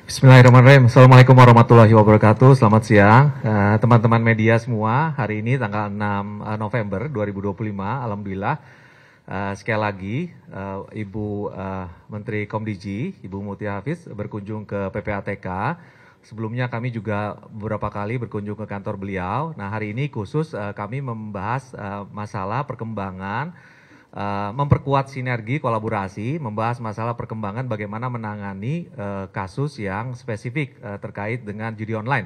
Bismillahirrahmanirrahim. Assalamualaikum warahmatullahi wabarakatuh. Selamat siang teman-teman media semua. Hari ini tanggal 6 November 2025. Alhamdulillah sekali lagi Ibu Menteri Komdiji, Ibu Mutia Hafiz berkunjung ke PPATK. Sebelumnya kami juga beberapa kali berkunjung ke kantor beliau. Nah, hari ini khusus kami membahas masalah perkembangan, memperkuat sinergi kolaborasi, membahas masalah perkembangan bagaimana menangani kasus yang spesifik terkait dengan judi online.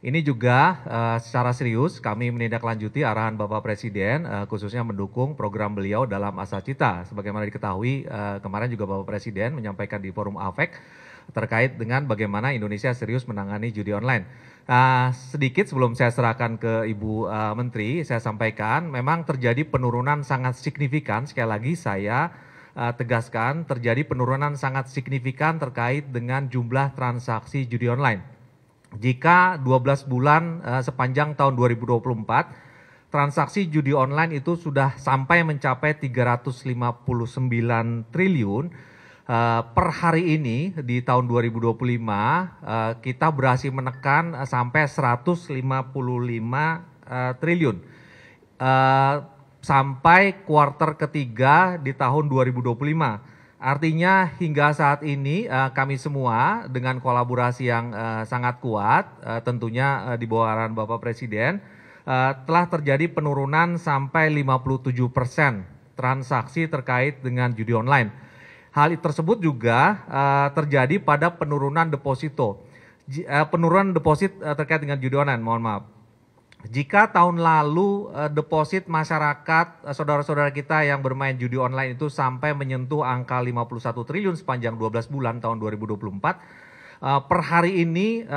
Ini juga secara serius kami menindaklanjuti arahan Bapak Presiden, khususnya mendukung program beliau dalam Asa Cita. Sebagaimana diketahui kemarin juga Bapak Presiden menyampaikan di forum AFEK terkait dengan bagaimana Indonesia serius menangani judi online. Sedikit sebelum saya serahkan ke Ibu Menteri, saya sampaikan memang terjadi penurunan sangat signifikan. Sekali lagi saya tegaskan terjadi penurunan sangat signifikan terkait dengan jumlah transaksi judi online. Jika 12 bulan sepanjang tahun 2024, transaksi judi online itu sudah sampai mencapai 359 triliun. Per hari ini di tahun 2025 kita berhasil menekan sampai 155 triliun. Sampai kuartal ketiga di tahun 2025. Artinya hingga saat ini kami semua dengan kolaborasi yang sangat kuat, tentunya di bawah arahan Bapak Presiden, telah terjadi penurunan sampai 57% transaksi terkait dengan judi online. Hal tersebut juga terjadi pada penurunan deposito. Penurunan deposit terkait dengan judi online, mohon maaf. Jika tahun lalu deposit masyarakat, saudara-saudara kita yang bermain judi online itu sampai menyentuh angka 51 triliun sepanjang 12 bulan tahun 2024, per hari ini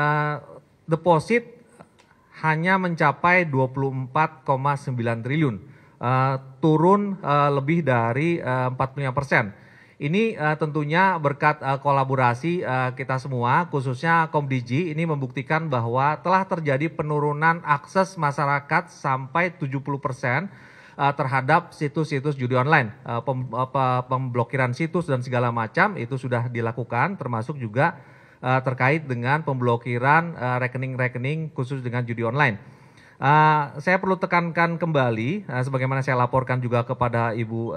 deposit hanya mencapai 24,9 triliun, turun lebih dari 45%. Ini tentunya berkat kolaborasi kita semua, khususnya Komdiji, ini membuktikan bahwa telah terjadi penurunan akses masyarakat sampai 70% terhadap situs-situs judi online. Pemblokiran situs dan segala macam itu sudah dilakukan, termasuk juga terkait dengan pemblokiran rekening-rekening khusus dengan judi online. Saya perlu tekankan kembali, sebagaimana saya laporkan juga kepada Ibu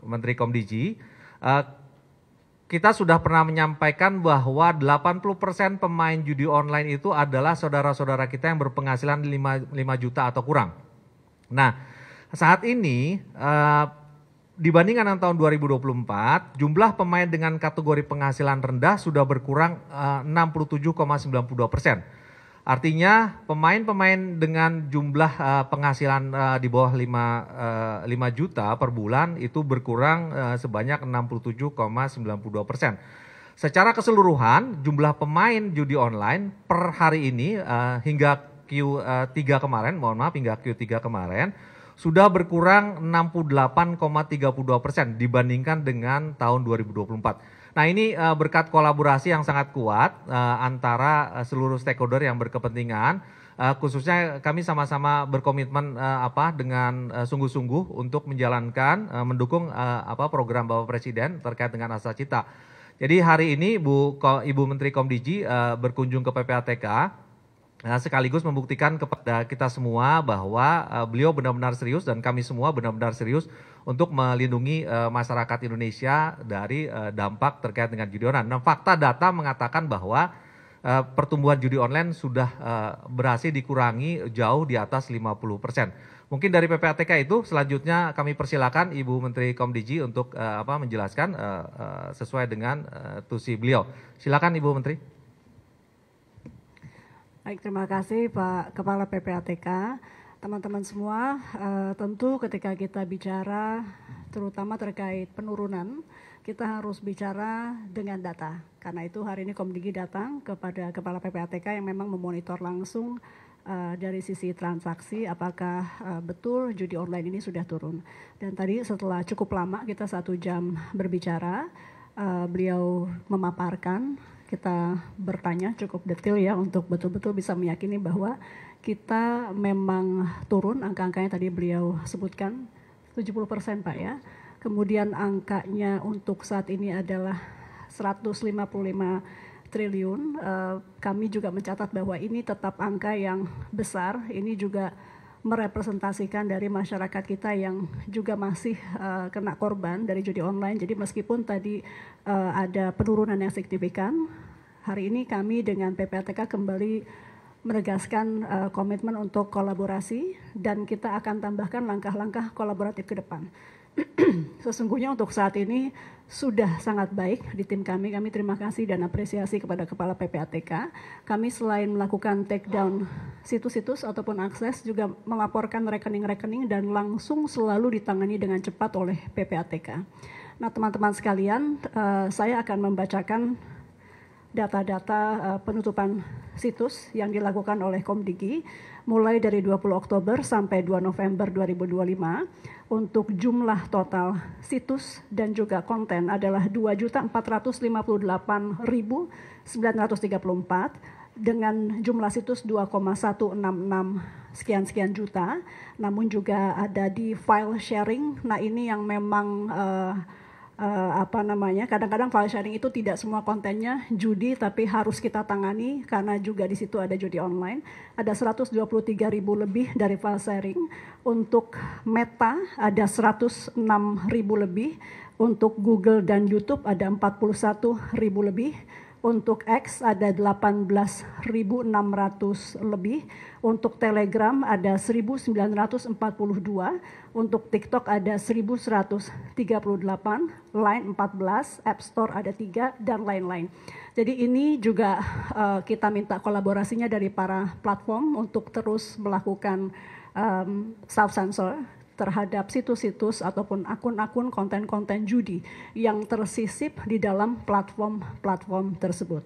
Menteri Komdiji, kita sudah pernah menyampaikan bahwa 80% pemain judi online itu adalah saudara-saudara kita yang berpenghasilan 5 juta atau kurang. Nah, saat ini dibandingkan dengan tahun 2024, jumlah pemain dengan kategori penghasilan rendah sudah berkurang 67,92%. Artinya pemain-pemain dengan jumlah penghasilan di bawah 5 juta per bulan itu berkurang sebanyak 67,92%. Secara keseluruhan jumlah pemain judi online per hari ini hingga Q3 kemarin, mohon maaf hingga Q3 kemarin sudah berkurang 68,32% dibandingkan dengan tahun 2024. Nah, ini berkat kolaborasi yang sangat kuat antara seluruh stakeholder yang berkepentingan, khususnya kami sama-sama berkomitmen dengan sungguh-sungguh untuk menjalankan, mendukung program Bapak Presiden terkait dengan Asa Cita. Jadi hari ini Ibu Menteri Komdiji berkunjung ke PPATK, sekaligus membuktikan kepada kita semua bahwa beliau benar-benar serius dan kami semua benar-benar serius untuk melindungi masyarakat Indonesia dari dampak terkait dengan judi online. Nah, fakta data mengatakan bahwa pertumbuhan judi online sudah berhasil dikurangi jauh di atas 50%. Mungkin dari PPATK itu selanjutnya kami persilakan Ibu Menteri Komdiji untuk menjelaskan sesuai dengan tusi beliau. Silakan Ibu Menteri. Baik, terima kasih Pak Kepala PPATK. Teman-teman semua, tentu ketika kita bicara terutama terkait penurunan, kita harus bicara dengan data. Karena itu hari ini Komdigi datang kepada Kepala PPATK yang memang memonitor langsung dari sisi transaksi apakah betul judi online ini sudah turun. Dan tadi setelah cukup lama kita 1 jam berbicara, beliau memaparkan, kita bertanya cukup detail ya untuk betul-betul bisa meyakini bahwa kita memang turun, angka-angkanya tadi beliau sebutkan 70% Pak ya. Kemudian angkanya untuk saat ini adalah 155 triliun. Kami juga mencatat bahwa ini tetap angka yang besar. Ini juga merepresentasikan dari masyarakat kita yang juga masih kena korban dari judi online. Jadi meskipun tadi ada penurunan yang signifikan, hari ini kami dengan PPATK kembali menegaskan komitmen untuk kolaborasi dan kita akan tambahkan langkah-langkah kolaboratif ke depan. Sesungguhnya untuk saat ini sudah sangat baik di tim kami. Kami terima kasih dan apresiasi kepada Kepala PPATK. Kami selain melakukan take down situs-situs ataupun akses juga melaporkan rekening-rekening dan langsung selalu ditangani dengan cepat oleh PPATK. Nah teman-teman sekalian, saya akan membacakan data-data penutupan situs yang dilakukan oleh Komdigi mulai dari 20 Oktober sampai 2 November 2025 untuk jumlah total situs dan juga konten adalah 2.458.934 dengan jumlah situs 2,166 sekian juta, namun juga ada di file sharing. Nah ini yang memang kadang-kadang file sharing itu tidak semua kontennya judi tapi harus kita tangani karena juga di situ ada judi online. Ada 123.000 lebih dari file sharing. Untuk Meta ada 106.000 lebih. Untuk Google dan YouTube ada 41.000 lebih. Untuk X ada 18.600 lebih. Untuk Telegram ada 1.942. Untuk TikTok ada 1.138. Line 14. App Store ada 3 dan lain-lain. Jadi ini juga kita minta kolaborasinya dari para platform untuk terus melakukan self-censor terhadap situs-situs ataupun akun-akun konten-konten judi yang tersisip di dalam platform-platform tersebut.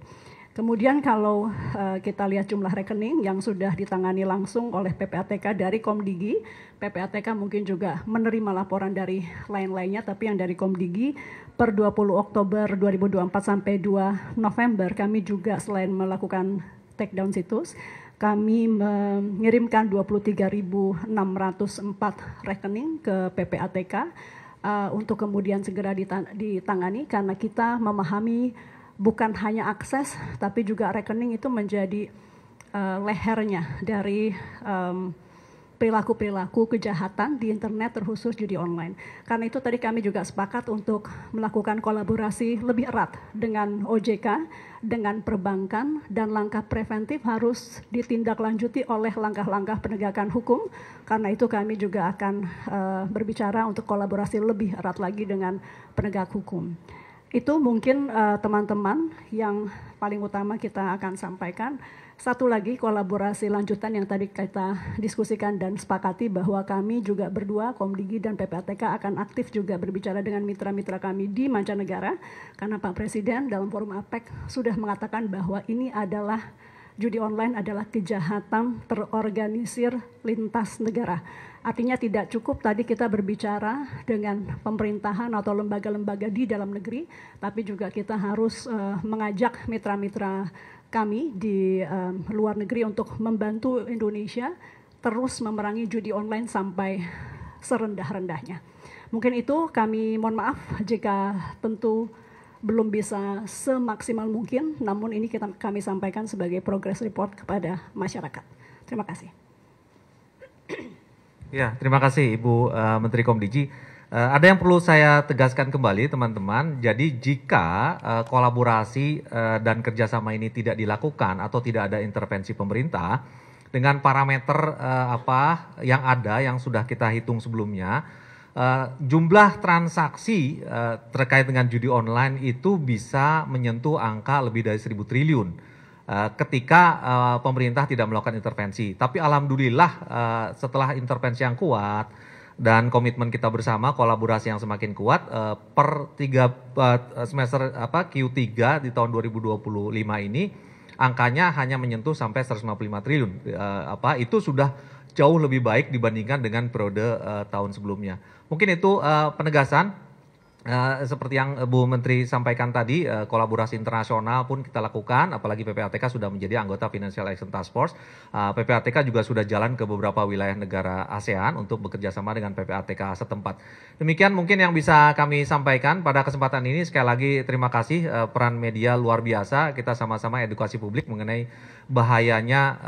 Kemudian kalau kita lihat jumlah rekening yang sudah ditangani langsung oleh PPATK dari Komdigi, PPATK mungkin juga menerima laporan dari lain-lainnya, tapi yang dari Komdigi per 20 Oktober 2024 sampai 2 November kami juga selain melakukan take down situs, kami mengirimkan 23.604 rekening ke PPATK untuk kemudian segera ditangani karena kita memahami bukan hanya akses tapi juga rekening itu menjadi lehernya dari perilaku-perilaku kejahatan di internet terkhusus judi online. Karena itu tadi kami juga sepakat untuk melakukan kolaborasi lebih erat dengan OJK, dengan perbankan, dan langkah preventif harus ditindaklanjuti oleh langkah-langkah penegakan hukum. Karena itu kami juga akan berbicara untuk kolaborasi lebih erat lagi dengan penegak hukum. Itu mungkin teman-teman yang paling utama kita akan sampaikan. Satu lagi kolaborasi lanjutan yang tadi kita diskusikan dan sepakati bahwa kami juga berdua, Komdigi dan PPATK akan aktif juga berbicara dengan mitra-mitra kami di mancanegara. Karena Pak Presiden dalam forum APEC sudah mengatakan bahwa ini adalah judi online adalah kejahatan terorganisir lintas negara. Artinya tidak cukup tadi kita berbicara dengan pemerintahan atau lembaga-lembaga di dalam negeri, tapi juga kita harus mengajak mitra-mitra kami di luar negeri untuk membantu Indonesia terus memerangi judi online sampai serendah-rendahnya. Mungkin itu kami mohon maaf jika tentu belum bisa semaksimal mungkin, namun ini kami sampaikan sebagai progress report kepada masyarakat. Terima kasih. Ya, terima kasih Ibu Menteri Komdigi. Ada yang perlu saya tegaskan kembali teman-teman, jadi jika kolaborasi dan kerjasama ini tidak dilakukan atau tidak ada intervensi pemerintah, dengan parameter yang ada yang sudah kita hitung sebelumnya, jumlah transaksi terkait dengan judi online itu bisa menyentuh angka lebih dari 1.000 triliun ketika pemerintah tidak melakukan intervensi. Tapi alhamdulillah setelah intervensi yang kuat dan komitmen kita bersama, kolaborasi yang semakin kuat, per semester Q3 di tahun 2025 ini angkanya hanya menyentuh sampai 155 triliun. Itu sudah jauh lebih baik dibandingkan dengan periode tahun sebelumnya. Mungkin itu penegasan Seperti yang Bu Menteri sampaikan tadi, kolaborasi internasional pun kita lakukan, apalagi PPATK sudah menjadi anggota Financial Action Task Force. PPATK juga sudah jalan ke beberapa wilayah negara ASEAN untuk bekerja sama dengan PPATK setempat. Demikian mungkin yang bisa kami sampaikan pada kesempatan ini. Sekali lagi terima kasih, peran media luar biasa. Kita sama-sama edukasi publik mengenai bahayanya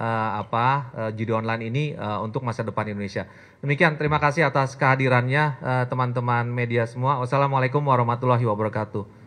judi online ini untuk masa depan Indonesia. Demikian, terima kasih atas kehadirannya teman-teman media semua. Wassalamualaikum warahmatullahi wabarakatuh.